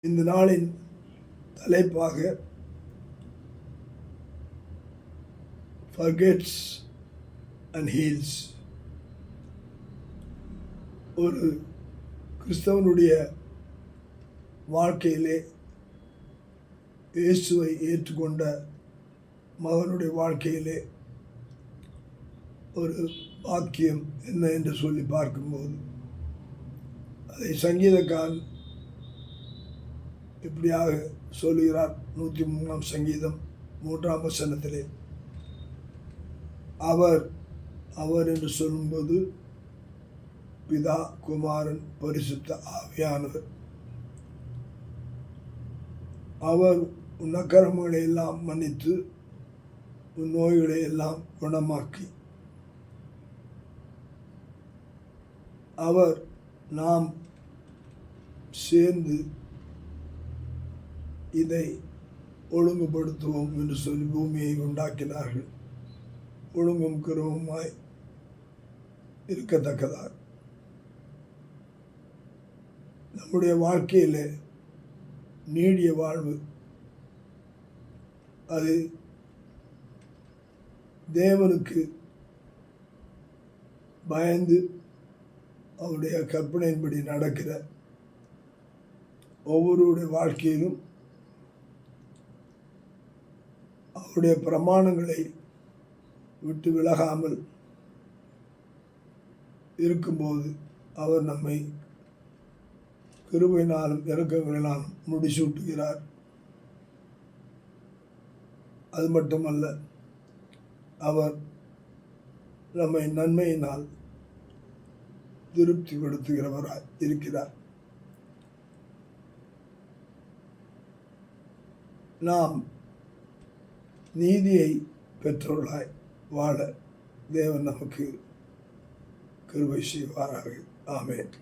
இந்த நாளின் தலைப்பாக forgets and heals. ஒரு கிறிஸ்தவனுடைய வாழ்க்கையிலே இயேசுவை ஏற்றுக்கொண்ட மகனுடைய வாழ்க்கையிலே ஒரு வாக்கியம் என்ன என்று சொல்லி பார்க்கும்போது அதை சங்கீதக்காரன் இப்படியாக சொல்லுகிறார். 103 சங்கீதம் 3 வசனத்திலே அவர் அவர் என்று சொல்லும்போது பிதா, குமாரன், பரிசுத்த ஆவியானவர். அவர் உன் அக்கிரமங்களை எல்லாம் மன்னித்து உன் நோய்களை எல்லாம் குணமாக்கி அவர் நாம் சேர்ந்து இதை ஒழுங்குபடுத்துவோம் என்று சொல்லி பூமியை உண்டாக்கினார்கள். ஒழுங்கும் கிரமமாய் இருக்கத்தக்கதாக நம்முடைய வாழ்க்கையில் நீடிய வாழ்வு அது தேவனுக்கு பயந்து அவருடைய கற்பனையின்படி நடக்கிற ஒவ்வொருடைய வாழ்க்கையிலும் அவருடைய பிரமாணங்களை விட்டு விலகாமல் இருக்கும்போது அவர் நம்மை கிருபையினாலும் இரக்கங்களினாலும் முடிசூட்டுகிறார். அது மட்டுமல்ல, அவர் நம்மை நன்மையினால் திருப்திப்படுத்துகிறவராய் இருக்கிறார். நாம் நீதியை பெற்றவர்களாய் வாழ தேவன் நமக்கு கிருபை செய்வாராக. ஆமென்.